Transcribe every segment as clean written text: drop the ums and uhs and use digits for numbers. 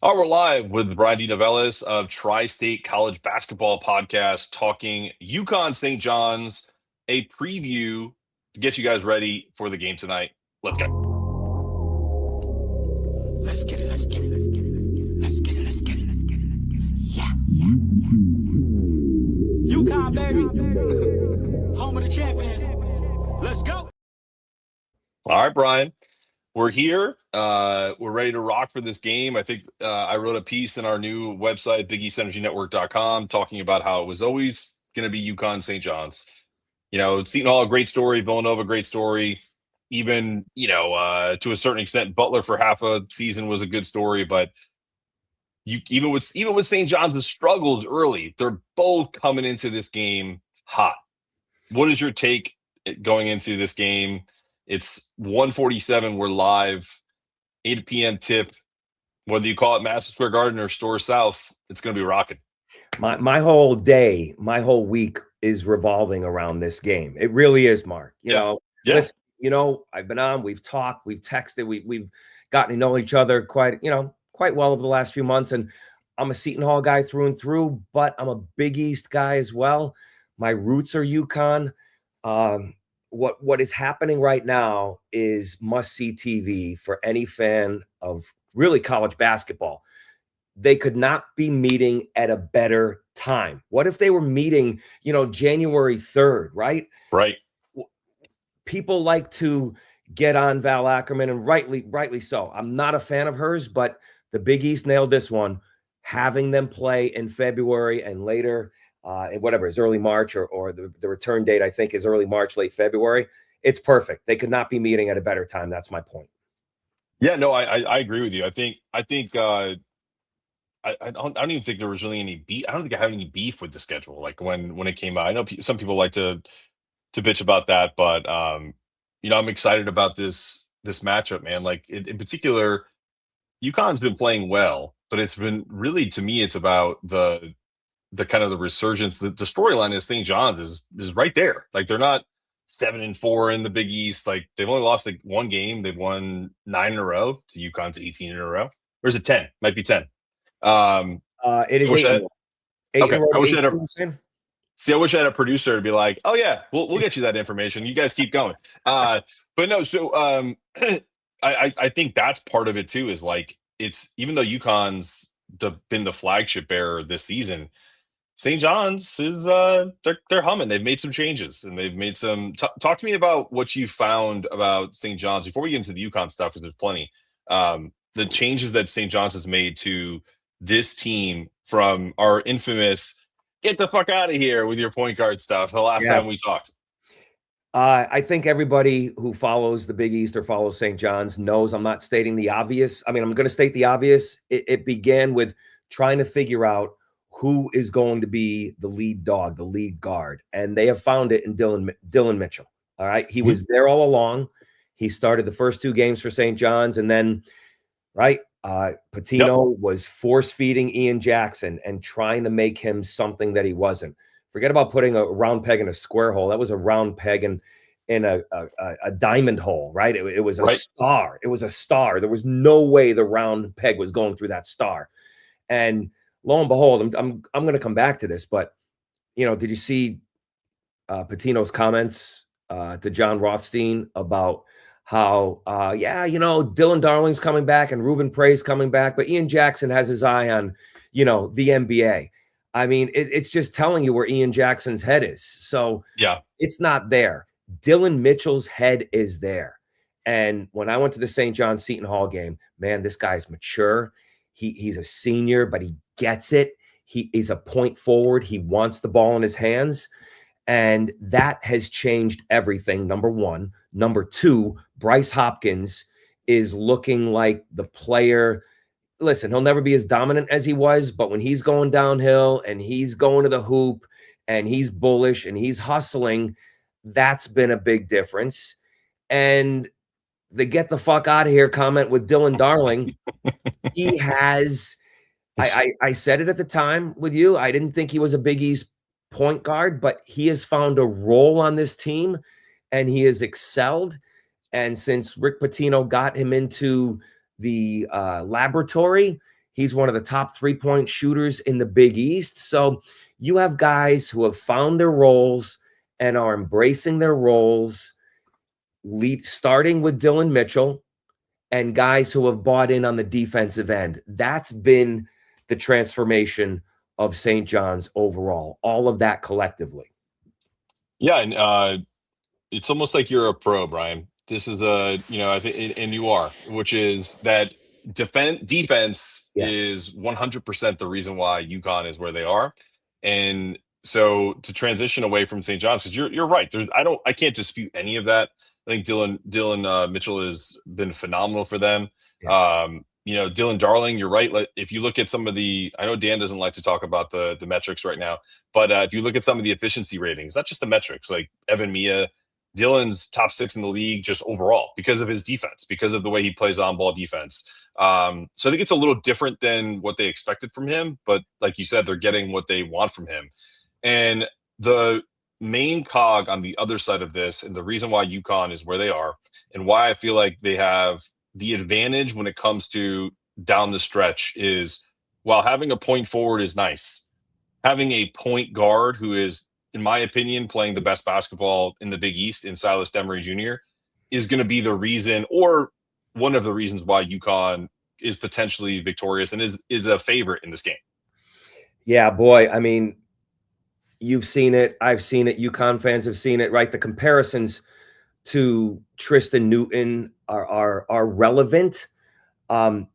Oh, we're live with Bryan DeNovellis of Tri-State College Basketball Podcast, talking UConn St. John's, a preview to get you guys ready for the game tonight. Let's go. Let's get it. Let's get it. Let's get it. Let's get it. Yeah. UConn, baby. Home of the champions. Let's go. All right, Bryan. We're here. We're ready to rock for this game. I think I wrote a piece in our new website, BigEastEnergyNetwork.com, talking about how it was always going to be UConn St. John's. You know, Seton Hall, a great story. Villanova, great story. Even, to a certain extent, Butler for half a season was a good story. But even with St. John's struggles early, they're both coming into this game hot. What is your take going into this game? It's 1:47. We're live, 8 p.m. tip. Whether you call it Madison Square Garden or Store South, it's going to be rocking. My whole day, my whole week is revolving around this game. It really is, Mark. Listen, I've been on, we've talked, we've texted, we've gotten to know each other quite well over the last few months. And I'm a Seton Hall guy through and through, but I'm a Big East guy as well. My roots are UConn. What is happening right now is must-see TV for any fan of really college basketball. They could not be meeting at a better time. What if they were meeting, January 3rd, right? Right. People like to get on Val Ackerman, and rightly so. I'm not a fan of hers, but the Big East nailed this one. Having them play in February and later, whatever is early March or the return date, I think, is early March, late February. It's perfect. They could not be meeting at a better time. That's my point. Yeah, no, I agree with you. I think I don't even think there was really any beef. I don't think I had any beef with the schedule. Like when it came out, I know some people like to bitch about that, but I'm excited about this matchup, man. Like in particular, UConn's been playing well, but it's been really, to me, it's about the kind of the resurgence. The storyline is St. John's is right there. Like they're not 7-4 in the Big East. Like they've only lost like one game. They've won 9 in a row to UConn's 18 in a row. Or is it 10? Might be 10. It is 8 in a row. I wish I had a producer to be like, oh yeah, we'll get you that information. You guys keep going. But no, so I think that's part of it too, is like, it's, even though UConn's been the flagship bearer this season, St. John's is they're humming. They've made some changes and they've made some talk to me about what you found about St. John's before we get into the UConn stuff, because there's plenty. The changes that St. John's has made to this team from our infamous get the fuck out of here with your point guard stuff the last time we talked. I think everybody who follows the Big East or follows St. John's knows I'm not stating the obvious. I mean, I'm going to state the obvious. It began with trying to figure out who is going to be the lead dog, the lead guard. And they have found it in Dillon Mitchell. All right. He was there all along. He started the first 2 games for St. John's. And then, Pitino was force-feeding Ian Jackson and trying to make him something that he wasn't. Forget about putting a round peg in a square hole. That was a round peg in a diamond hole, right? It was a star. It was a star. There was no way the round peg was going through that star. And lo and behold, I'm going to come back to this, but did you see Pitino's comments to John Rothstein about how Dylan Darling's coming back and Ruben Prey's coming back, but Ian Jackson has his eye on the NBA. I mean, it's just telling you where Ian Jackson's head is. So it's not there. Dillon Mitchell's head is there. And when I went to the St. John Seton Hall game, man, this guy's mature. He's a senior, but he gets it. He is a point forward. He wants the ball in his hands. And that has changed everything, number one. Number two, Bryce Hopkins is looking like the player. Listen, he'll never be as dominant as he was, but when he's going downhill and he's going to the hoop and he's bullish and he's hustling, that's been a big difference. And the get the fuck out of here comment with Dylan Darling, he has, I said it at the time with you, I didn't think he was a Big East point guard, but he has found a role on this team and he has excelled. And since Rick Pitino got him into the laboratory, He's one of the top 3-point shooters in the Big East. So you have guys who have found their roles and are embracing their roles, starting with Dillon Mitchell, and guys who have bought in on the defensive end. That's been the transformation of St. John's overall, all of that collectively. Yeah, and it's almost like you're a pro, Brian. This is I think, and you are, which is that defense Yeah. is 100% the reason why UConn is where they are. And so to transition away from St. John's, because you're right. I can't dispute any of that. I think Dillon Mitchell has been phenomenal for them. Yeah. Dylan Darling, you're right. Like, if you look at some of I know Dan doesn't like to talk about the metrics right now, but if you look at some of the efficiency ratings, not just the metrics, like Evan Mia, Dillon's top 6 in the league just overall because of his defense, because of the way he plays on-ball defense. So I think it's a little different than what they expected from him, but like you said, they're getting what they want from him. And the main cog on the other side of this, and the reason why UConn is where they are, and why I feel like they have the advantage when it comes to down the stretch, is while having a point forward is nice, having a point guard who is, in my opinion, playing the best basketball in the Big East in Silas Demary Jr. is going to be the reason, or one of the reasons, why UConn is potentially victorious and is a favorite in this game. Yeah, boy. I mean, you've seen it. I've seen it. UConn fans have seen it, right? The comparisons to Tristan Newton are relevant.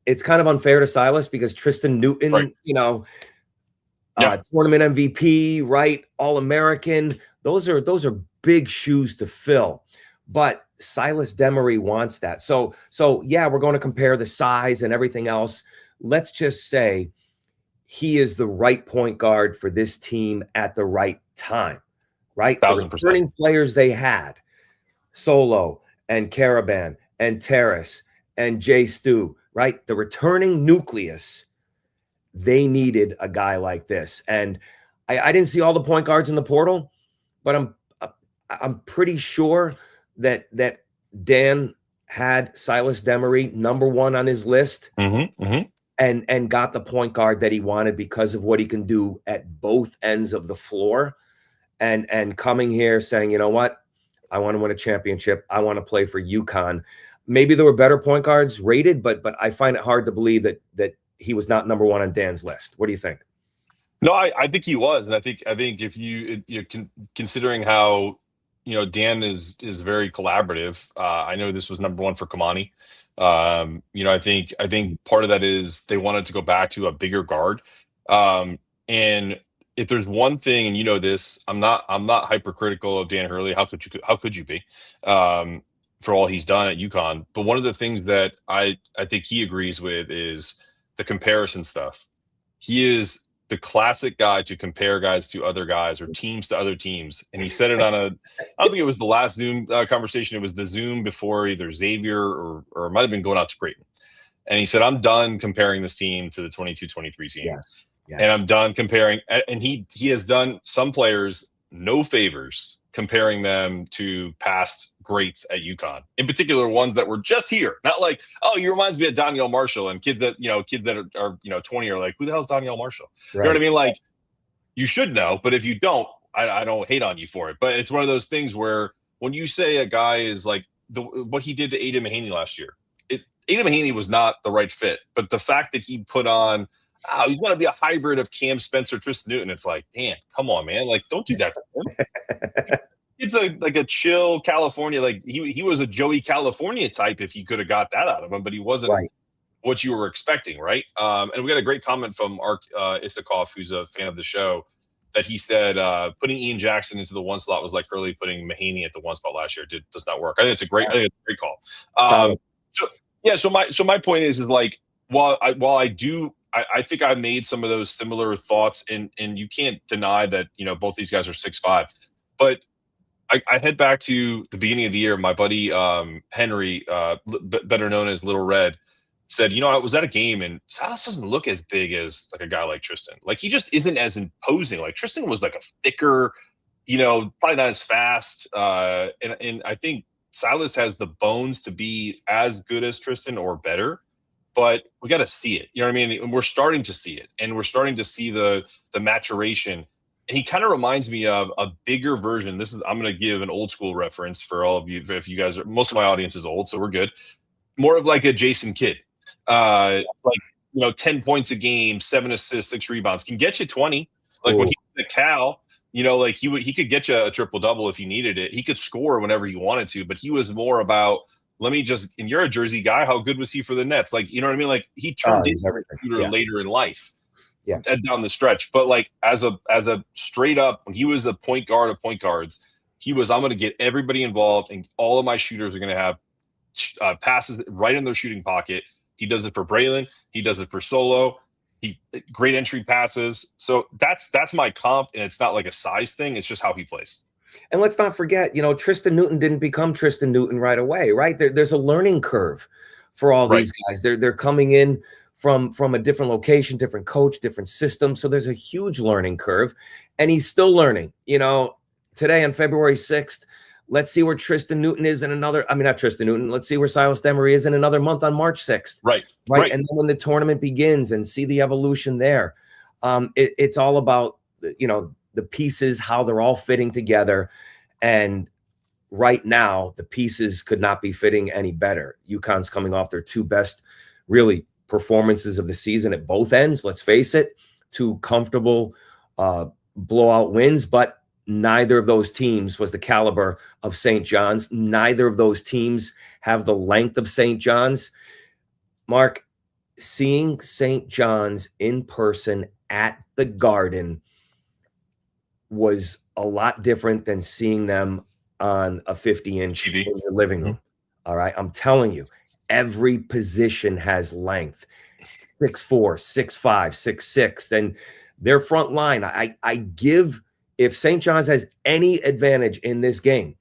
It's kind of unfair to Silas because Tristan Newton, Right. Tournament MVP, right? All-American. Those are big shoes to fill. But Silas Demary wants that. So yeah, we're going to compare the size and everything else. Let's just say he is the right point guard for this team at the right time, right? 1,000%. The returning players they had, Solo and Caravan and Terrace and Jay Stu, right? The returning nucleus, they needed a guy like this. And I didn't see all the point guards in the portal, but I'm pretty sure that Dan had Silas Demary #1 on his list. And got the point guard that he wanted because of what he can do at both ends of the floor. And coming here saying, you know what? I want to win a championship. I want to play for UConn. Maybe there were better point guards rated, but I find it hard to believe that he was not #1 on Dan's list. What do you think? No, I think he was. And I think if you're considering how, Dan is very collaborative. I know this was #1 for Kamani. I think part of that is they wanted to go back to a bigger guard. And if there's one thing, and you know this, I'm not hypercritical of Dan Hurley. How could you be? For all he's done at UConn. But one of the things that I think he agrees with is the comparison stuff. He is the classic guy to compare guys to other guys or teams to other teams. And he said it on I don't think it was the last Zoom conversation. It was the Zoom before either Xavier or it might have been going out to Creighton. And he said, I'm done comparing this team to the 22-23 team. Yes. And I'm done comparing. And he has done some players no favors comparing them to past greats at UConn, in particular ones that were just here. Not like, oh, he reminds me of Danielle Marshall, and kids that are 20 are like, who the hell's Danielle Marshall? Right. You know what I mean? Like, you should know, but if you don't, I don't hate on you for it. But it's one of those things where when you say a guy is like what he did to Aiden Mahaney last year, Aiden Mahaney was not the right fit. But the fact that he put on, he's going to be a hybrid of Cam Spencer, Tristan Newton. It's like, man, come on, man. Like, don't do that to him. It's like a chill California. Like he was a Joey California type if you could have got that out of him, but he wasn't what you were expecting, right? And we got a great comment from Ark Issakoff, who's a fan of the show, that he said putting Ian Jackson into the 1 slot was like Hurley putting Mahaney at the 1 spot last year. It does not work. I think it's a great call. So my point is like while I think I made some of those similar thoughts, and you can't deny that both these guys are 6'5", but I head back to the beginning of the year. My buddy Henry, better known as Little Red, said, I was at a game and Silas doesn't look as big as like a guy like Tristan. Like he just isn't as imposing. Like Tristan was like a thicker, probably not as fast. And I think Silas has the bones to be as good as Tristan or better. but we got to see it. You know what I mean? And we're starting to see it, and we're starting to see the maturation. And he kind of reminds me of a bigger version. I'm going to give an old school reference for all of you. If you guys are, most of my audience is old, so we're good. More of like a Jason Kidd, like 10 points a game, 7 assists, 6 rebounds, can get you 20. Like when he was at Cal, like he could get you a triple double if you needed it. He could score whenever he wanted to, but he was more about, let me just, and you're a Jersey guy, how good was he for the Nets? Like, you know what I mean? Like he turned into a shooter later in life, down the stretch. But like as a straight up, when he was a point guard of point guards, he was, I'm going to get everybody involved, and all of my shooters are going to have passes right in their shooting pocket. He does it for Braylon. He does it for Solo. Great entry passes. So that's my comp, and it's not like a size thing. It's just how he plays. And let's not forget, Tristan Newton didn't become Tristan Newton right away, right? There's a learning curve for all these guys. They're coming in from a different location, different coach, different system. So there's a huge learning curve, and he's still learning. Today on February 6th, let's see where Tristan Newton is in not Tristan Newton. Let's see where Silas Demary is in another month on March 6th. Right. And then when the tournament begins and see the evolution there, it's all about, the pieces, how they're all fitting together. And right now, the pieces could not be fitting any better. UConn's coming off their 2 best, really, performances of the season at both ends. Let's face it, 2 comfortable blowout wins, but neither of those teams was the caliber of St. John's. Neither of those teams have the length of St. John's. Mark, seeing St. John's in person at the Garden was a lot different than seeing them on a 50-inch in your living room. All right. I'm telling you, every position has length. 6'4", 6'5", 6'6". Then their front line, I give, if St. John's has any advantage in this game,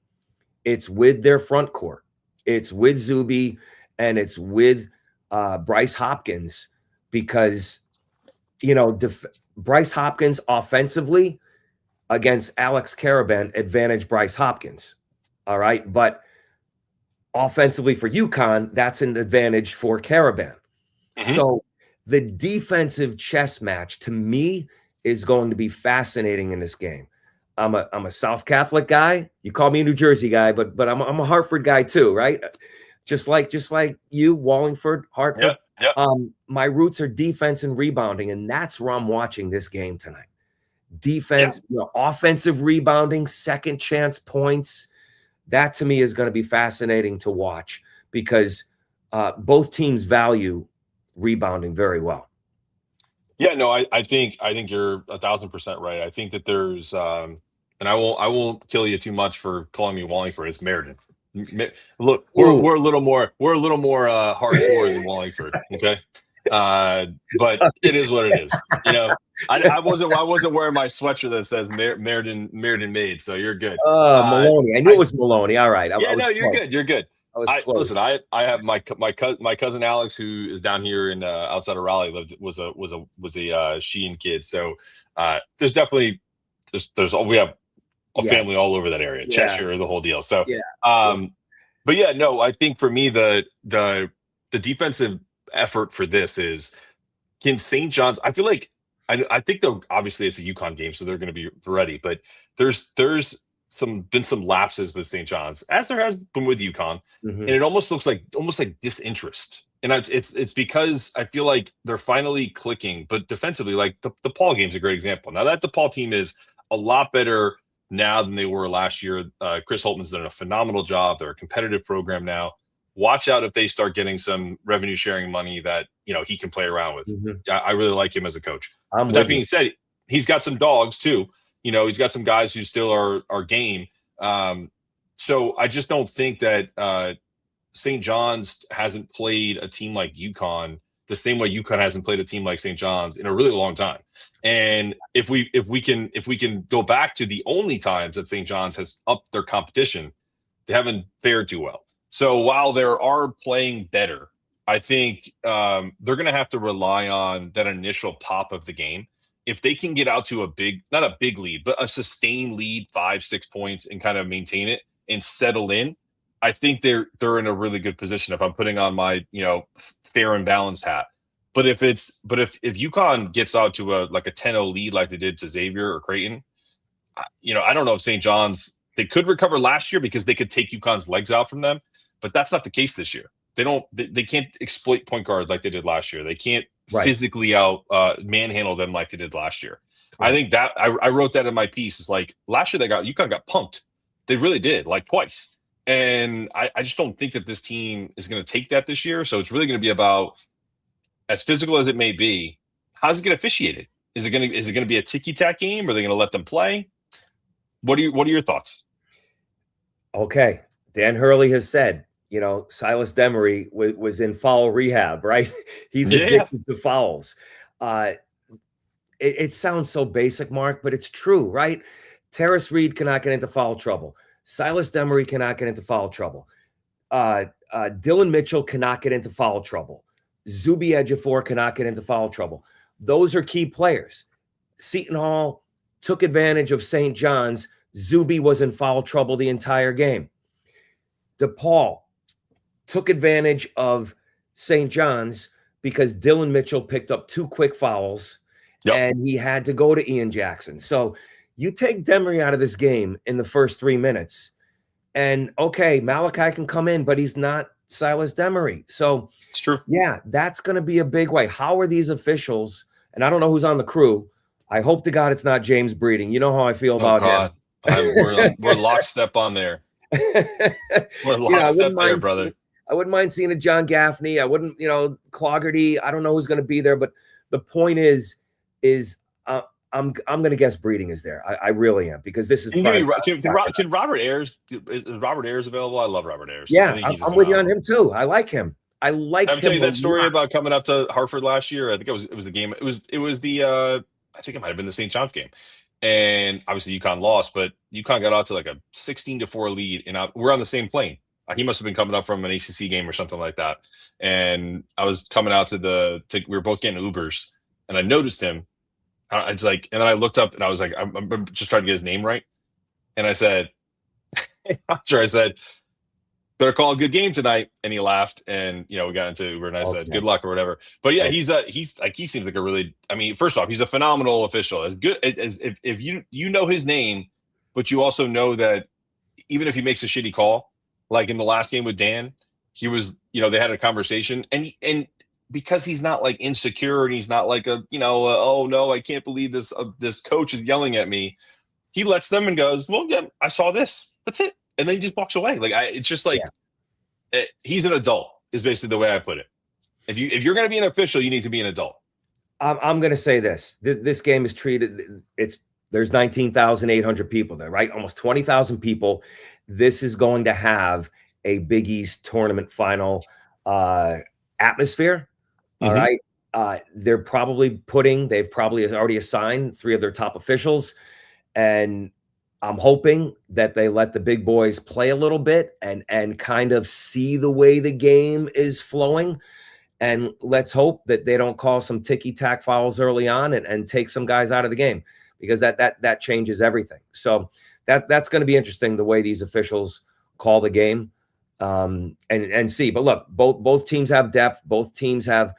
it's with their front court. It's with Zuby, and it's with Bryce Hopkins, because, Bryce Hopkins offensively against Alex Karaban, advantage Bryce Hopkins. All right. But offensively for UConn, that's an advantage for Karaban. So the defensive chess match, to me, is going to be fascinating in this game. I'm a South Catholic guy. You call me a New Jersey guy, but I'm a Hartford guy too, right? Just like you, Wallingford, Hartford. Yep. My roots are defense and rebounding, and that's where I'm watching this game tonight. Defense, offensive rebounding, second chance points. That to me is going to be fascinating to watch, because both teams value rebounding very well. Yeah, no, I think you're 1,000% right. I think that there's and I won't kill you too much for calling me Wallingford. It's Meriden. Look, we're a little more hardcore than Wallingford. Okay. But it is what it is. I wasn't wearing my sweatshirt that says Meriden made, so you're good. Maloney. I knew it was Maloney. All right. You're good. You're good. Listen, I have my cousin Alex, who is down here in outside of Raleigh, was a Sheehan kid. So there's definitely we have a family all over that area, Cheshire, the whole deal. So but yeah, no, I think for me the defensive effort for this is, can St. John's, I feel like I think though obviously it's a UConn game, so they're going to be ready, but there's been some lapses with St. John's, as there has been with UConn, and it almost looks like disinterest. And it's because I feel like they're finally clicking, but defensively, like the DePaul game's a great example. Now that DePaul team is a lot better now than they were last year. Chris Holtman's done a phenomenal job. They're a competitive program now. Watch out if they start getting some revenue sharing money that he can play around with. I really like him as a coach. But that being said, he's got some dogs too. He's got some guys who still are game. So I just don't think that St. John's hasn't played a team like UConn the same way UConn hasn't played a team like St. John's in a really long time. And if we can go back to the only times that St. John's has upped their competition, they haven't fared too well. So while they are playing better, I think they're going to have to rely on that initial pop of the game. If they can get out to not a big lead, but a sustained lead, 5-6 points, and kind of maintain it and settle in, I think they're in a really good position if I'm putting on my, fair and balanced hat. But if UConn gets out to a 10-0 lead like they did to Xavier or Creighton, I don't know if St. John's, they could recover last year because they could take UConn's legs out from them, but that's not the case this year. They can't exploit point guards like they did last year. They can't physically manhandle them like they did last year. Right. I think that I wrote that in my piece. It's like last year UConn got punked. They really did, like twice. And I just don't think that this team is going to take that this year. So it's really going to be about, as physical as it may be, how's it get officiated? Is it going to be a ticky-tack game? Are they going to let them play? What are your thoughts? Okay. Dan Hurley has said, Silas Demary was in foul rehab, right? He's addicted to fouls. It sounds so basic, Mark, but it's true, right? Terrace Reed cannot get into foul trouble. Silas Demary cannot get into foul trouble. Dillon Mitchell cannot get into foul trouble. Zuby Ejiofor cannot get into foul trouble. Those are key players. Seton Hall took advantage of St. John's. Zuby was in foul trouble the entire game. DePaul took advantage of St. John's because Dillon Mitchell picked up 2 quick fouls, and he had to go to Ian Jackson. So you take Demary out of this game in the first 3 minutes, and okay, Malachi can come in, but he's not Silas Demary. So it's true. Yeah, that's going to be a big way. How are these officials? And I don't know who's on the crew. I hope to God it's not James Breeding. You know how I feel about him. We're lockstep on there. We're lockstep there, brother. I wouldn't mind seeing a John Gaffney. I wouldn't, Cloggerty. I don't know who's going to be there, but the point is I'm going to guess Breeding is there. I really am, because this is. Can Robert Ayers? Is Robert Ayers available? I love Robert Ayers. Yeah, I'm with you on him too. I like him. I'm telling you that story about coming up to Hartford last year. I think it was the game. It was the I think it might have been the St. John's game, and obviously UConn lost, but UConn got out to like a 16-4 lead, and we're on the same plane. He must have been coming up from an ACC game or something like that, and I was coming out to we were both getting Ubers, and I noticed him. I was like, and then I looked up, and I was like, I'm just trying to get his name right, and I said, I'm sure I said, better call a good game tonight. And he laughed, and we got into Uber, and I said, good luck or whatever. But yeah, he seems like a really, first off, he's a phenomenal official. As good as if you know his name, but you also know that even if he makes a shitty call, like in the last game with Dan, he was, they had a conversation, and because he's not like insecure, and he's not like oh no, I can't believe this coach is yelling at me. He lets them and goes, well, yeah, I saw this. That's it. And then he just walks away. It's just like, he's an adult is basically the way I put it. If you're going to be an official, you need to be an adult. I'm going to say this. This game is treated. There's 19,800 people there, right? Almost 20,000 people. This is going to have a Big East tournament final atmosphere. All right. They've probably already assigned 3 of their top officials, and I'm hoping that they let the big boys play a little bit and kind of see the way the game is flowing. And let's hope that they don't call some ticky-tack fouls early on and take some guys out of the game, because that changes everything. So that's going to be interesting, the way these officials call the game, and see. But look, both teams have depth. Both teams have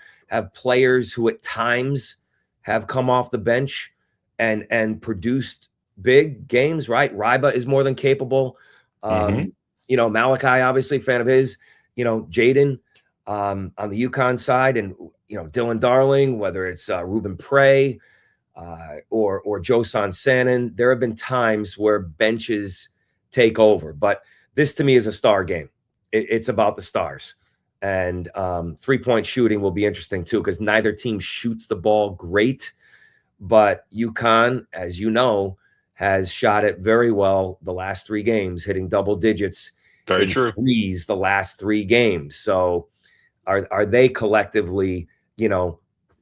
players who at times have come off the bench and produced big games, right? Ryba is more than capable. Malachi, obviously, fan of his. Jaden on the UConn side, and Dylan Darling, whether it's Ruben Prey or Joe Sansanin. There have been times where benches take over, but this to me is a star game. It's about the stars, and 3-point shooting will be interesting too, because neither team shoots the ball great, but UConn, as you know, has shot it very well the last 3 games, hitting double digits. Very true. Threes the last 3 games. So are they collectively,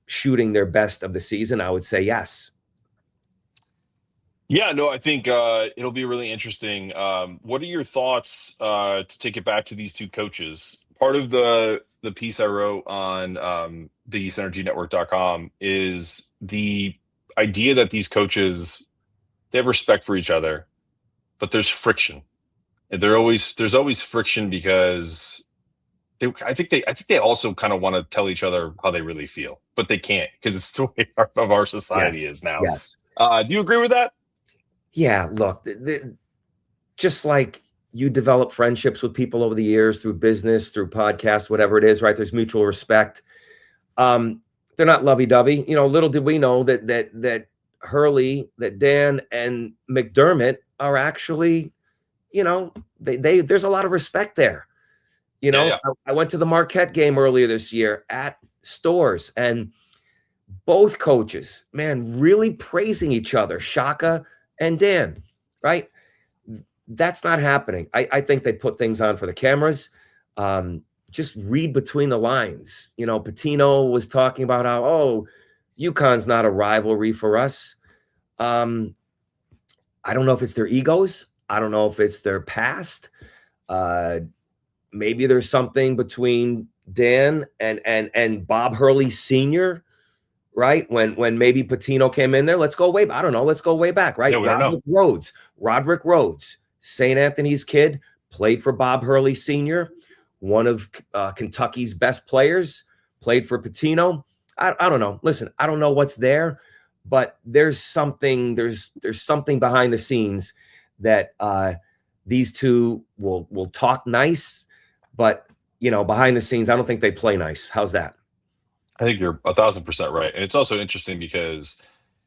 shooting their best of the season? I would say yes. Yeah, no, I think it'll be really interesting. What are your thoughts, to take it back to these 2 coaches? Part of the piece I wrote on BigEastEnergyNetwork.com is the idea that these coaches, they have respect for each other, but there's friction. There's always friction because I think they also kind of want to tell each other how they really feel, but they can't because it's the way of our society is now. Yes. Do you agree with that? Yeah. Look, just like you develop friendships with people over the years through business, through podcasts, whatever it is, right? There's mutual respect. They're not lovey-dovey. Little did we know that Hurley, that Dan and McDermott are actually, there's a lot of respect there. Yeah. I went to the Marquette game earlier this year at Stores, and both coaches, man, really praising each other, Shaka and Dan, right? That's not happening. I think they put things on for the cameras. Just read between the lines. Pitino was talking about how, UConn's not a rivalry for us. I don't know if it's their egos. I don't know if it's their past. Maybe there's something between Dan and Bob Hurley Sr., right? When maybe Pitino came in there, let's go way back. I don't know. Let's go way back, right? Yeah, we don't know. Roderick Rhodes, St. Anthony's kid, played for Bob Hurley Sr., one of Kentucky's best players, played for Pitino. I don't know. Listen, I don't know what's there, but there's something behind the scenes that these two will talk nice, but behind the scenes, I don't think they play nice. How's that? I think you're 1,000% right. And it's also interesting because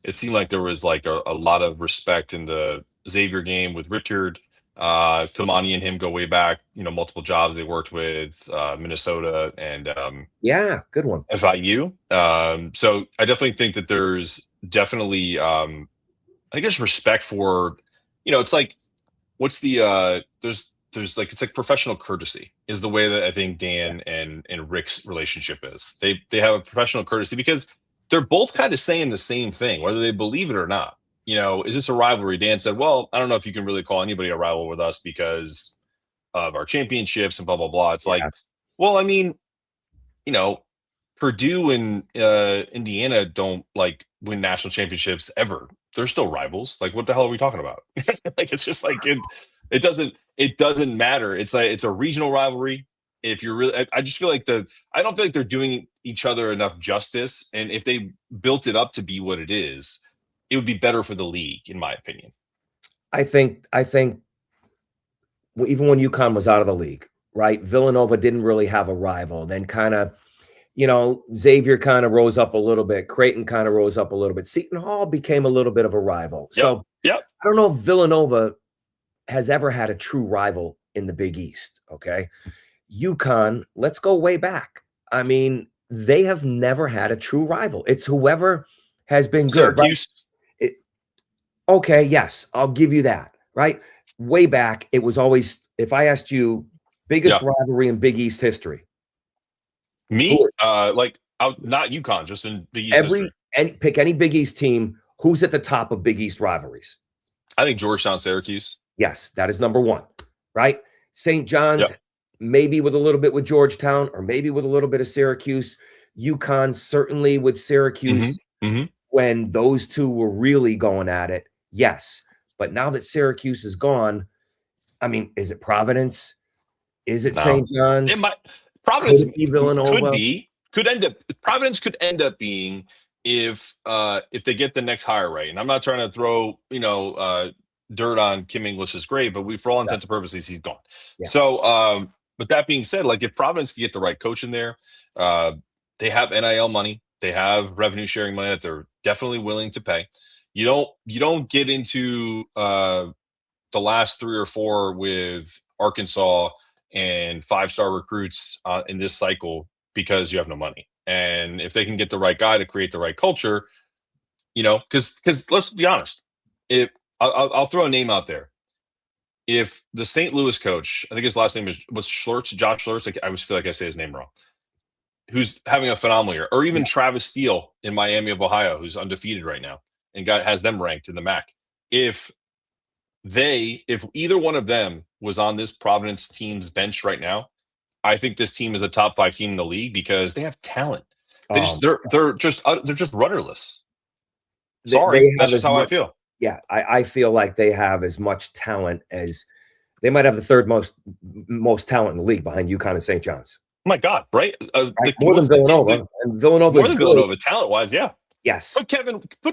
it seemed like there was like a lot of respect in the Xavier game with Richard. Kamani and him go way back, multiple jobs they worked with, Minnesota and yeah, good one. FIU. So I definitely think that there's definitely I guess respect for, it's like what's the there's like it's like professional courtesy is the way that I think Dan and Rick's relationship is. They have a professional courtesy because they're both kind of saying the same thing, whether they believe it or not. Is this a rivalry? Dan said, well, I don't know if you can really call anybody a rival with us because of our championships and blah, blah, blah. It's like, well, I mean, Purdue and Indiana don't like win national championships ever. They're still rivals. Like, what the hell are we talking about? Like, it's just like it doesn't matter. It's like it's a regional rivalry. If you're really, I just feel like I don't feel like they're doing each other enough justice. And if they built it up to be what it is, it would be better for the league, in my opinion. I think even when UConn was out of the league, right? Villanova didn't really have a rival. Then kind of, Xavier kind of rose up a little bit. Creighton kind of rose up a little bit. Seton Hall became a little bit of a rival. So I don't know if Villanova has ever had a true rival in the Big East. Okay. UConn, let's go way back. I mean, they have never had a true rival. It's whoever has been good. Syracuse. Right? Okay, yes, I'll give you that, right? Way back, it was always, if I asked you, biggest rivalry in Big East history. Me? Not UConn, just in Big East history. Pick any Big East team, who's at the top of Big East rivalries? I think Georgetown, Syracuse. Yes, that is number one, right? St. John's, maybe with a little bit with Georgetown, or maybe with a little bit of Syracuse. UConn, certainly with Syracuse. Mm-hmm. When those two were really going at it. Yes. But now that Syracuse is gone, I mean, is it Providence? Is it St. John's? Providence could it be Villanova? Providence could end up being if they get the next hire right. And I'm not trying to throw, dirt on Kim English's grave, but for all intents and purposes, he's gone. Yeah. So, but that being said, like if Providence can get the right coach in there, they have NIL money. They have revenue sharing money that they're definitely willing to pay. You don't get into the last 3 or 4 with Arkansas and 5-star recruits in this cycle because you have no money. And if they can get the right guy to create the right culture, because let's be honest, if I'll throw a name out there. If the St. Louis coach, I think his last name was Schlurz, Josh Schlurz. I always feel like I say his name wrong. Who's having a phenomenal year, or even Travis Steele in Miami of Ohio, who's undefeated right now and has them ranked in the MAC. If either one of them was on this Providence team's bench right now, I think this team is a top 5 team in the league because they have talent. They're just rudderless. Sorry, that's just how I feel. Yeah, I feel like they have as much talent as They might have the third most talent in the league behind UConn and St. John's. Oh my God, right? More than Villanova. And Villanova more than Villanova, talent-wise, yeah. Yes. Put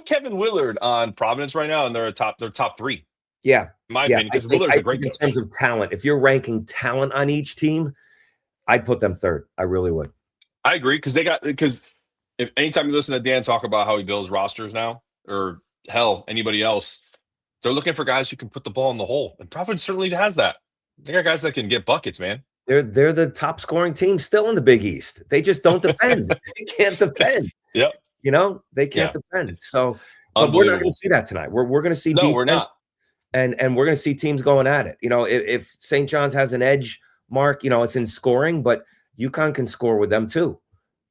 Kevin Willard on Providence right now, and they're top 3. Yeah. In my opinion, because Willard's a great coach. In terms of talent, if you're ranking talent on each team, I'd put them third. I really would. I agree, because if anytime you listen to Dan talk about how he builds rosters now, or hell, anybody else, they're looking for guys who can put the ball in the hole. And Providence certainly has that. They got guys that can get buckets, man. They're the top scoring team still in the Big East. They just don't defend. They can't defend. Yep. You know, they can't defend. So but we're not going to see that tonight. We're going to see defense. We're not. And we're going to see teams going at it. You know, if St. John's has an edge, Mark, you know, it's in scoring, but UConn can score with them too.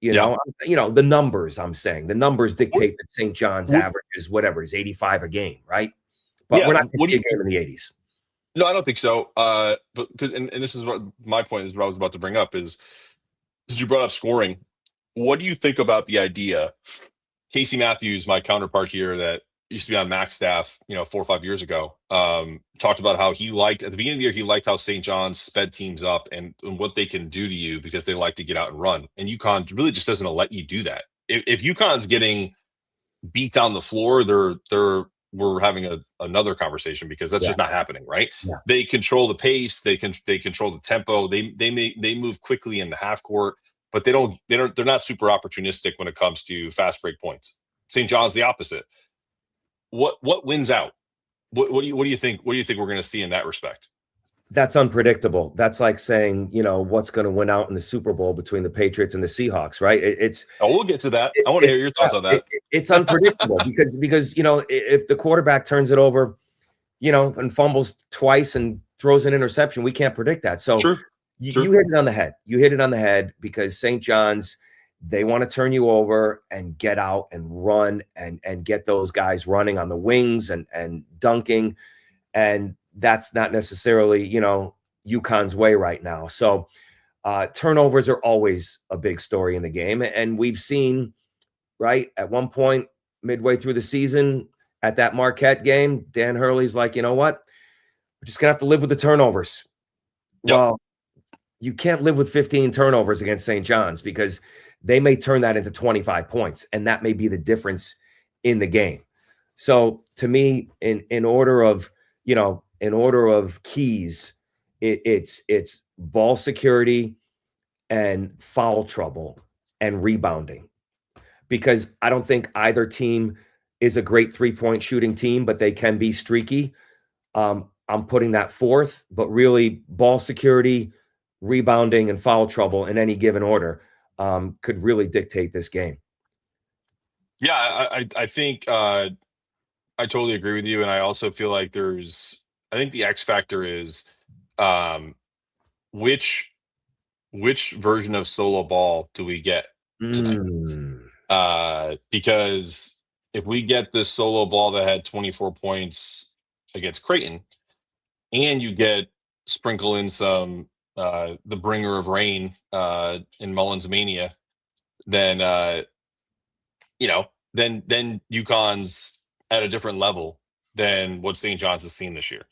You know, the numbers, I'm saying. The numbers dictate that St. John's average is whatever, is 85 a game, right? But we're not going to see a game in the 80s. No, I don't think so. But because and this is what my point is, what I was about to bring up is, since you brought up scoring, what do you think about the idea? Casey Matthews, my counterpart here, that used to be on Mac's staff, 4 or 5 years ago, talked about how he liked at the beginning of the year, he liked how St. John's sped teams up and what they can do to you because they like to get out and run. And UConn really just doesn't let you do that. If UConn's getting beat down the floor, we're having another conversation, because that's just not happening, right? Yeah. They control the pace, they control the tempo, they move quickly in the half court, but they're not super opportunistic when it comes to fast break points. St. John's the opposite. What wins out? What do you think we're going to see in that respect? That's unpredictable. That's like saying, what's going to win out in the Super Bowl between the Patriots and the Seahawks, right? We'll get to that. I want to hear your thoughts on that. It's unpredictable because if the quarterback turns it over, and fumbles twice and throws an interception, we can't predict that. So you hit it on the head. You hit it on the head, because St. John's, they want to turn you over and get out and run and get those guys running on the wings and dunking. And that's not necessarily, UConn's way right now. So turnovers are always a big story in the game. And we've seen, right, at one point midway through the season at that Marquette game, Dan Hurley's like, you know what? We're just going to have to live with the turnovers. Yep. Well, you can't live with 15 turnovers against St. John's, because they may turn that into 25 points, and that may be the difference in the game. So to me, in order of keys, it's ball security and foul trouble and rebounding, because I don't think either team is a great 3-point shooting team, but they can be streaky. I'm putting that fourth, but really ball security, rebounding, and foul trouble in any given order could really dictate this game. Yeah, I think I totally agree with you. And I also feel like I think the X factor is which version of solo ball do we get tonight? Because if we get this solo ball that had 24 points against Creighton, and you sprinkle in some the bringer of rain in Mullins Mania, then then UConn's at a different level than what St. John's has seen this year.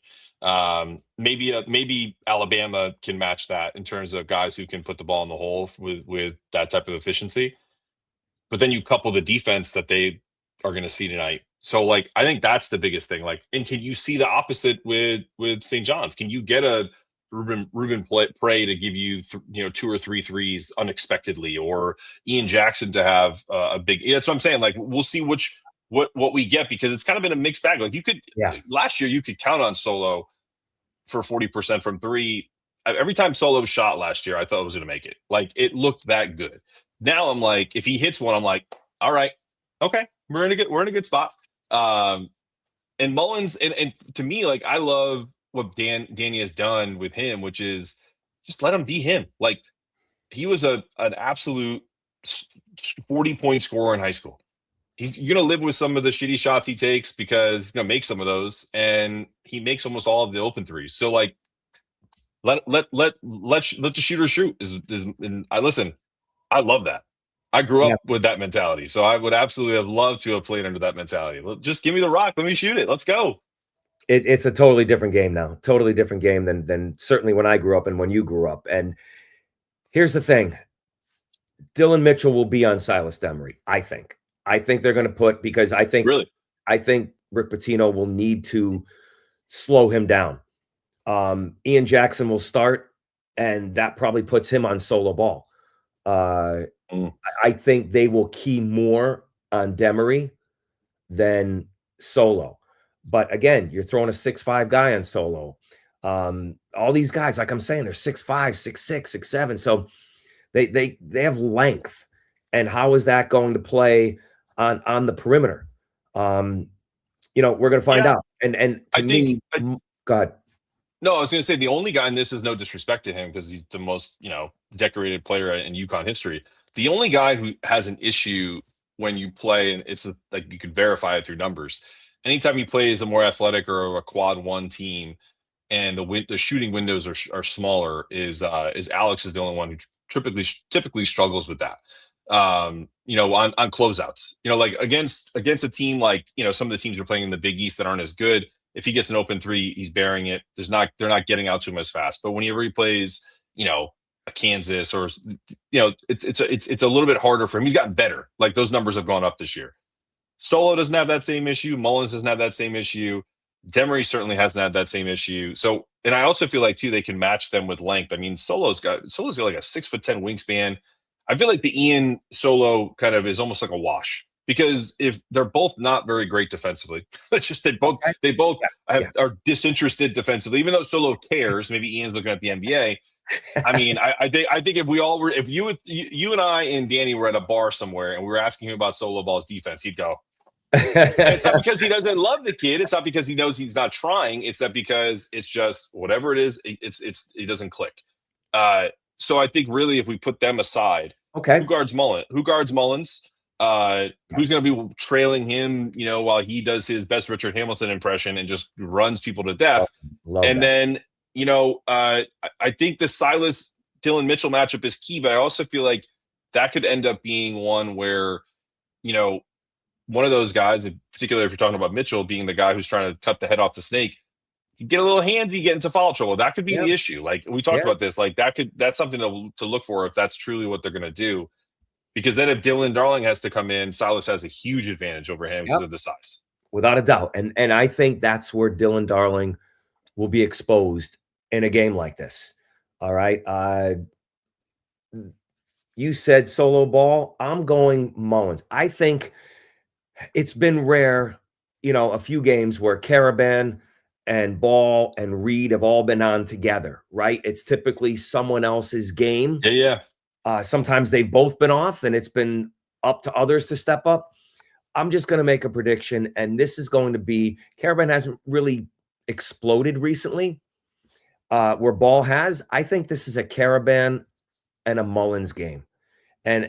Maybe Alabama can match that in terms of guys who can put the ball in the hole with that type of efficiency. But then you couple the defense that they are going to see tonight. So, I think that's the biggest thing. And can you see the opposite with St. John's? Can you get a Ruben Prey to give you 2 or 3 threes unexpectedly, or Ian Jackson to have a big? That's what I'm saying. We'll see what we get, because it's kind of been a mixed bag. Last year you could count on Solo for 40% from 3. Every time Solo shot last year, I thought it was going to make it. It looked that good. Now I'm like, if he hits one, I'm like, all right, okay, we're in a good spot. And Mullins, and to me, I love what Danny has done with him, which is just let him be him. He was an absolute 40-point scorer in high school. You're going to live with some of the shitty shots he takes, because he's going to make some of those, and he makes almost all of the open threes. So let the shooter shoot. And I love that. I grew up with that mentality, so I would absolutely have loved to have played under that mentality. Just give me the rock, let me shoot it. Let's go. It's a totally different game now. Totally different game than certainly when I grew up and when you grew up. And here's the thing. Dillon Mitchell will be on Silas Demary, I think. I think they're going to put because I think Rick Pitino will need to slow him down. Ian Jackson will start, and that probably puts him on solo ball. I think they will key more on Demary than Solo. But again, you're throwing a 6'5" guy on Solo. All these guys, like I'm saying, they're 6'5", 6'6", 6'7". So they have length. And how is that going to play on the perimeter? We're going to find out. And to me, go ahead. No, I was going to say the only guy in this is no disrespect to him because he's the most, decorated player in UConn history. The only guy who has an issue when you play, and it's like you could verify it through numbers. Anytime he plays a more athletic or a quad one team, and the shooting windows are smaller, is Alex is the only one who typically struggles with that. On closeouts, like against a team like some of the teams are playing in the Big East that aren't as good. If he gets an open three, he's bearing it. They're not getting out to him as fast. But whenever he plays, a Kansas or it's a little bit harder for him. He's gotten better. Like those numbers have gone up this year. Solo doesn't have that same issue. Mullins doesn't have that same issue. Demary certainly hasn't had that same issue. So, and I also feel like too they can match them with length. I mean, Solo's got like a 6'10" wingspan. I feel like the Ian Solo kind of is almost like a wash. Because if they're both not very great defensively, it's just they both are disinterested defensively. Even though Solo cares, maybe Ian's looking at the NBA. I mean, I think if you and I and Danny were at a bar somewhere and we were asking him about Solo Ball's defense, he'd go. It's not because he doesn't love the kid. It's not because he knows he's not trying. It's that because it's just whatever it is, it doesn't click. So I think really if we put them aside, okay, who guards Mullins? Who's going to be trailing him, while he does his best Richard Hamilton impression and just runs people to death. Then, I think the Silas Dillon Mitchell matchup is key, but I also feel like that could end up being one where, one of those guys, in particular, if you're talking about Mitchell being the guy who's trying to cut the head off the snake, you get a little handsy, get into foul trouble. That could be the issue. Like we talked about this, like that's something to look for if that's truly what they're going to do. Because then if Dylan Darling has to come in, Silas has a huge advantage over him because of the size. Without a doubt. And I think that's where Dillon Darling will be exposed in a game like this. All right. You said Solo Ball. I'm going Mullins. I think it's been rare, a few games where Caravan and Ball and Reed have all been on together, right? It's typically someone else's game. Yeah. Sometimes they've both been off and it's been up to others to step up. I'm just going to make a prediction, and this is going to be Caravan hasn't really exploded recently where Ball has. I think this is a Caravan and a Mullins game. And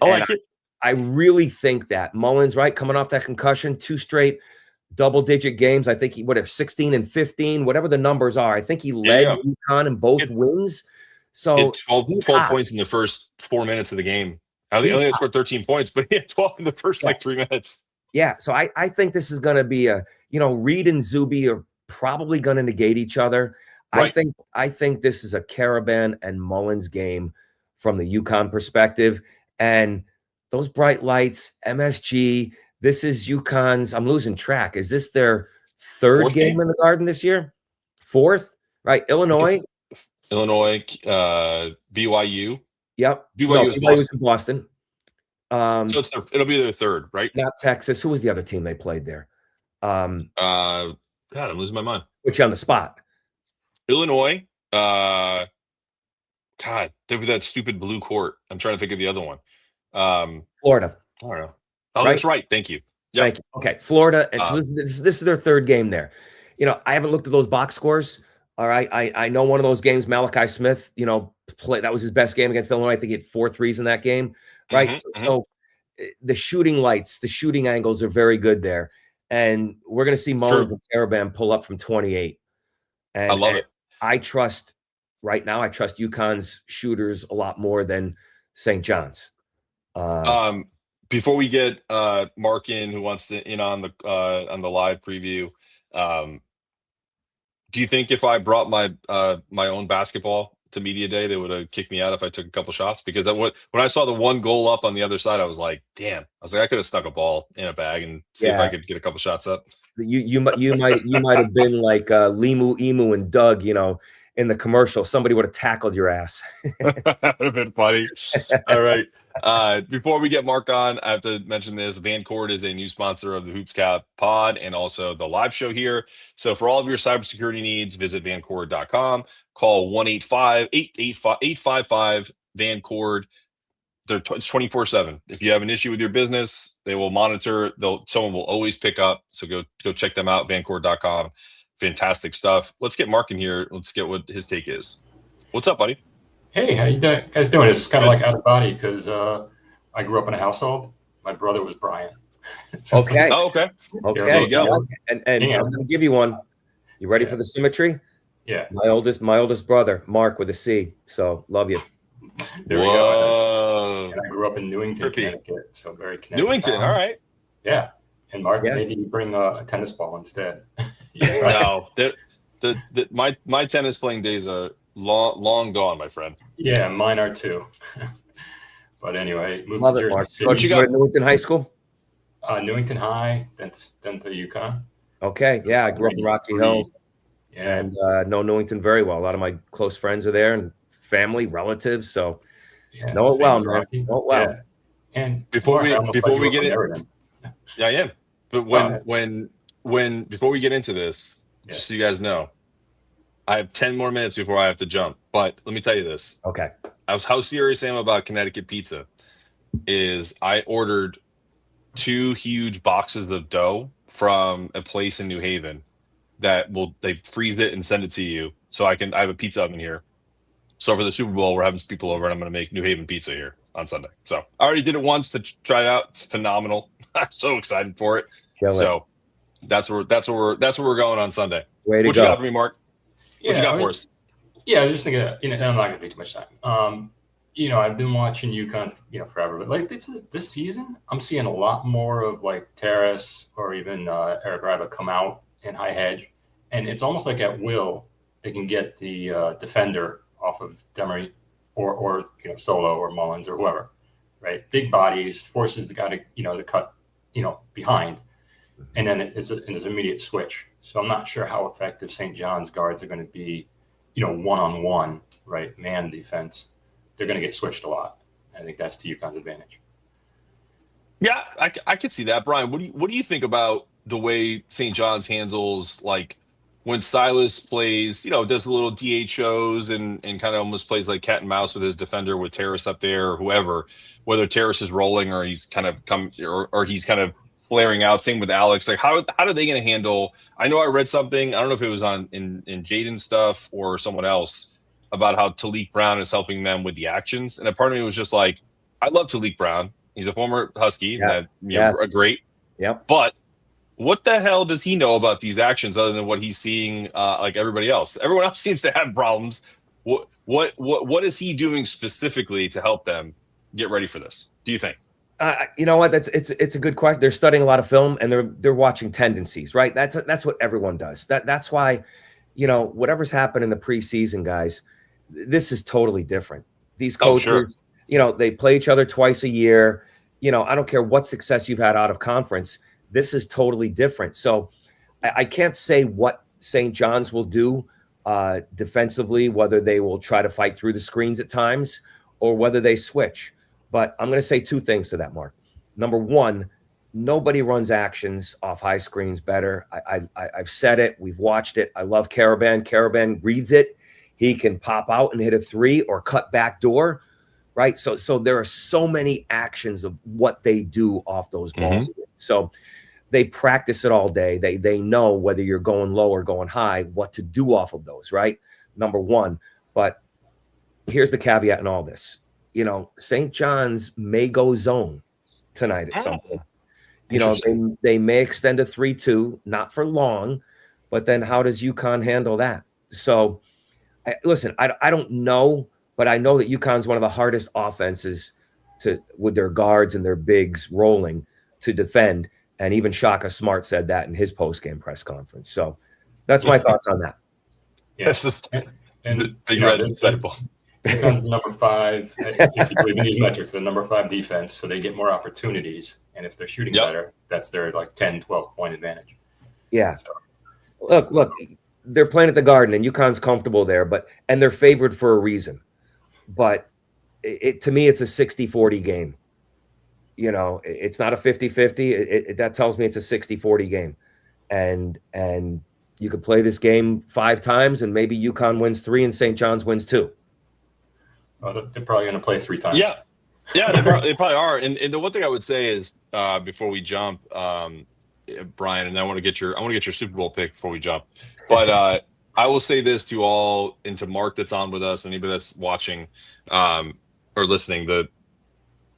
I really think that Mullins, right, coming off that concussion, 2 straight double-digit games. I think he would have 16 and 15, whatever the numbers are. I think he led UConn in both wins. So 12 points in the first 4 minutes of the game. I only scored 13 points, but he had 12 in the first 3 minutes. Yeah, so I think this is going to be Reed and Zuby are probably going to negate each other. Right. I think this is a Caravan and Mullins game from the UConn perspective. And those bright lights, MSG, this is UConn's. I'm losing track. Is this their third game in the Garden this year? Fourth, right? Illinois, BYU. Yep. BYU is in Boston. So it'll be their third, right? Not Texas. Who was the other team they played there? God, I'm losing my mind. Put you on the spot. Illinois. God, they were that stupid blue court. I'm trying to think of the other one. Florida. I don't know. Oh, right? That's right. Thank you. Yep. Thank you. Okay, Florida. And so this is their third game there. I haven't looked at those box scores. All right. I know one of those games, Malachi Smith, that was his best game against Illinois. I think he had 4 threes in that game. Right. So the shooting lights, the shooting angles are very good there. And we're going to see Mullins and Caravan pull up from 28. And I love it. I trust UConn's shooters a lot more than St. John's. Before we get Mark who wants to in on the live preview, Do you think if I brought my my own basketball to media day, they would have kicked me out if I took a couple shots? Because when I saw the one goal up on the other side, I was like, damn. I was like, I could have stuck a ball in a bag and see if I could get a couple shots up. You might have been like Limu, Emu, and Doug, in the commercial. Somebody would have tackled your ass. That would have been funny. All right. Before we get Mark on, I have to mention this. Vancord is a new sponsor of the HoopsCap pod and also the live show here. So for all of your cybersecurity needs, visit vancord.com. Call 1-855-855-VANCORD. It's 24/7. If you have an issue with your business, they will monitor. Someone will always pick up. So go check them out, vancord.com. Fantastic stuff. Let's get Mark in here. Let's get what his take is. What's up, buddy? Hey, how you guys doing? It's kind of like out of body because I grew up in a household. My brother was Bryan. So okay. Okay. There you go. And I'm going to give you one. You ready for the symmetry? Yeah. My oldest brother, Mark, with a C. So love you. There we go. And I grew up in Newington, Connecticut. So very Connecticut. Newington, all right. Yeah. And Mark, maybe you bring a tennis ball instead. No, my tennis playing days are long gone, my friend. Yeah, mine are too. But anyway, moved love to it, Jersey Mark. City. What you go to Newington High School? Newington High, then to UConn. Okay, yeah, I grew up in Rocky Hill. Yeah. And know Newington very well. A lot of my close friends are there and family, relatives. So know it well, man. Know it well. Yeah. And before we get in, yeah, I am. But before we get into this, just so you guys know, I have 10 more minutes before I have to jump. But let me tell you this. Okay. How serious I am about Connecticut pizza is I ordered 2 huge boxes of dough from a place in New Haven that they freeze it and send it to you. So I have a pizza oven here. So for the Super Bowl, we're having some people over and I'm going to make New Haven pizza here on Sunday. So I already did it once to try it out. It's phenomenal. I'm so excited for it. So that's where we're going on Sunday. Way to what go. You got for me, Mark? What you got for us? Yeah, I was just thinking, and I'm not going to take too much time. I've been watching UConn, forever, but like this season, I'm seeing a lot more of like Terrace or even Eric Riva come out in high hedge, and it's almost like at will they can get the defender off of Demary or Solo or Mullins or whoever, right? Big bodies forces the guy to cut behind, and then it's an immediate switch. So I'm not sure how effective St. John's guards are going to be, one-on-one, right? Man defense. They're going to get switched a lot. I think that's to UConn's advantage. Yeah, I could see that. Bryan, what do you think about the way St. John's handles, like, when Silas plays, does the little DHOs and kind of almost plays like cat and mouse with his defender with Terrace up there or whoever, whether Terrace is rolling or he's kind of or he's kind of flaring out. Same with Alex. Like, how are they going to handle? I know I read something. I don't know if it was in Jaden's stuff or someone else about how Talik Brown is helping them with the actions. And a part of me was just like, I love Talik Brown. He's a former Husky. Yes. A great. Yep. But what the hell does he know about these actions other than what he's seeing like everybody else? Everyone else seems to have problems. What is he doing specifically to help them get ready for this, do you think? You know what? It's a good question. They're studying a lot of film and they're watching tendencies, right? That's what everyone does. That's why, whatever's happened in the preseason, guys, this is totally different. These coaches, they play each other twice a year. I don't care what success you've had out of conference. This is totally different. So I can't say what St. John's will do defensively, whether they will try to fight through the screens at times or whether they switch. But I'm going to say 2 things to that, Mark. Number one, nobody runs actions off high screens better. I've said it. We've watched it. I love Caravan. Caravan reads it. He can pop out and hit a 3 or cut back door, right? So there are so many actions of what they do off those balls. Mm-hmm. So they practice it all day. They know whether you're going low or going high, what to do off of those, right? Number one. But here's the caveat in all this. St. John's may go zone tonight at some point. They may extend a 3-2, not for long, but then how does UConn handle that? So, listen, I don't know, but I know that UConn's one of the hardest offenses with their guards and their bigs rolling to defend. And even Shaka Smart said that in his post-game press conference. So that's my thoughts on that. Yeah. That's just and big red excitable. UConn's the number 5. If you believe in these metrics, the number 5 defense, so they get more opportunities. And if they're shooting better, that's their like 10, 12-point advantage. Yeah. So, Look, they're playing at the Garden, and UConn's comfortable there, and they're favored for a reason. But to me, it's a 60-40 game. You know, it's not a 50-50. That tells me it's a 60-40 game. And you could play this game 5 times, and maybe UConn wins 3 and St. John's wins 2. Well, they're probably going to play 3 times. Yeah, they probably are. And the one thing I would say is before we jump, Bryan, and I want to get your Super Bowl pick before we jump. But I will say this to all, and to Mark that's on with us, anybody that's watching or listening,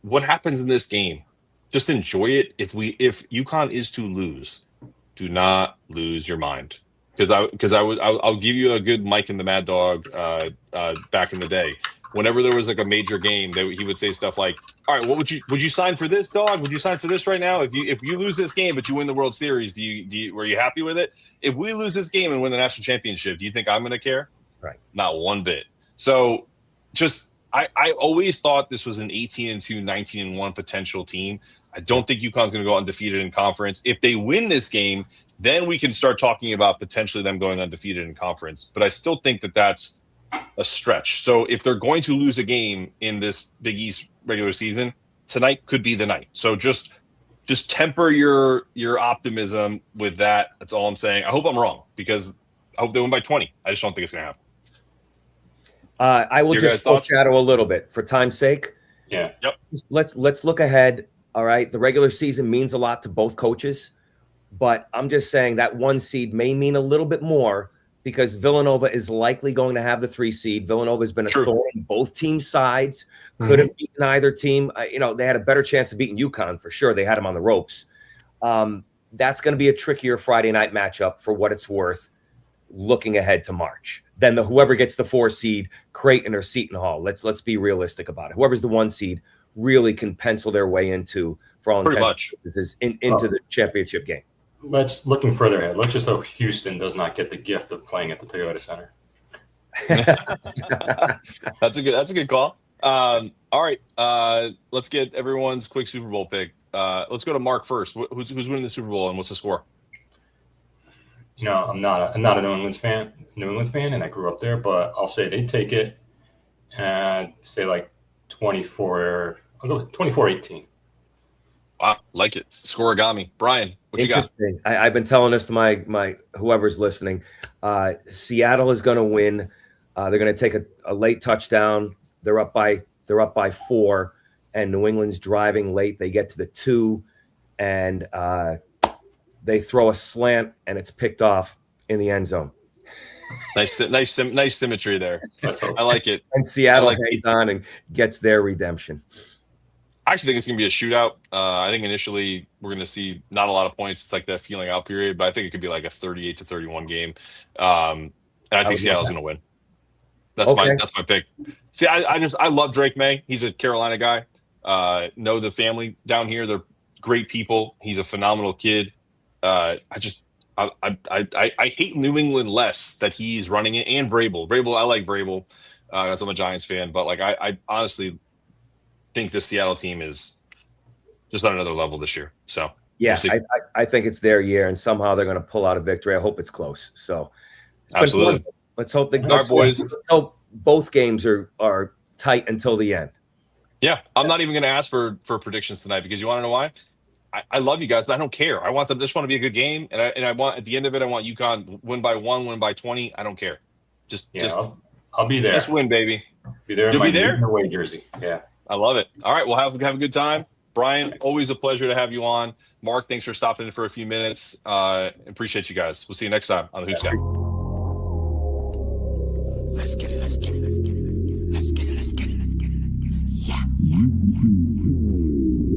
what happens in this game, just enjoy it. If UConn is to lose, do not lose your mind. I'll give you a good Mike and the Mad Dog back in the day. Whenever there was like a major game, he would say stuff like, "All right, what would you sign for this, dog? Would you sign for this right now? If you lose this game but you win the World Series, were you happy with it? If we lose this game and win the national championship, do you think I'm going to care? Right? Not one bit. So, I always thought this was an 18-2, 19-1 potential team. I don't think UConn's going to go undefeated in conference. If they win this game, then we can start talking about potentially them going undefeated in conference. But I still think that that's a stretch. So if they're going to lose a game in this Big East regular season, tonight could be the night. So just temper your optimism with that. That's all I'm saying. I hope I'm wrong, because I hope they win by 20. I just don't think it's going to happen. I will just foreshadow a little bit for time's sake. Yeah. Yep. Let's look ahead. All right. The regular season means a lot to both coaches, but I'm just saying that 1 seed may mean a little bit more, because Villanova is likely going to have the 3 seed. Villanova has been a thorn in both teams' sides. Could have beaten either team. They had a better chance of beating UConn for sure. They had them on the ropes. That's going to be a trickier Friday night matchup for what it's worth, looking ahead to March. Then whoever gets the 4 seed, Creighton or Seton Hall. Let's be realistic about it. Whoever's the 1 seed really can pencil their way into, for all intents and purposes, into the championship game. Looking further ahead, let's just hope Houston does not get the gift of playing at the Toyota Center. That's a good call. All right, let's get everyone's quick Super Bowl pick. Let's go to Mark first. Who's winning the Super Bowl, and what's the score? I'm not a New England fan, and I grew up there, but I'll say they take it and say like 24. I'll go 24-18. Wow, like it. Scoregami. Bryan, what you got? Interesting. I've been telling this to my whoever's listening. Seattle is going to win. They're going to take a late touchdown. They're up by 4, and New England's driving late. They get to the 2, and they throw a slant, and it's picked off in the end zone. Nice symmetry there. I like it. And Seattle hangs on and gets their redemption. I actually think it's going to be a shootout. I think initially we're going to see not a lot of points. It's like that feeling out period, but I think it could be like a 38-31 game. And I think Seattle's going to win. That's my pick. See, I love Drake May. He's a Carolina guy. Know the family down here. They're great people. He's a phenomenal kid. I hate New England less that he's running it, and Vrabel. I like Vrabel. Because I'm a Giants fan, but like I honestly think this Seattle team is just on another level this year. So yeah, I think it's their year, and somehow they're going to pull out a victory. I hope it's close. So absolutely, let's hope boys. Let's hope both games are tight until the end. Yeah, I'm not even going to ask for predictions tonight, because you want to know why? I love you guys, but I don't care. I want them. Just want to be a good game, and I want, at the end of it, I want UConn win by 1, win by 20. I don't care. I'll be there. Just win, baby. Be there. You'll be there. In away jersey. Yeah. I love it. All right, we'll have a good time. Bryan, always a pleasure to have you on. Mark, thanks for stopping in for a few minutes. Appreciate you guys. We'll see you next time on the Hoop Scout. Let's get it.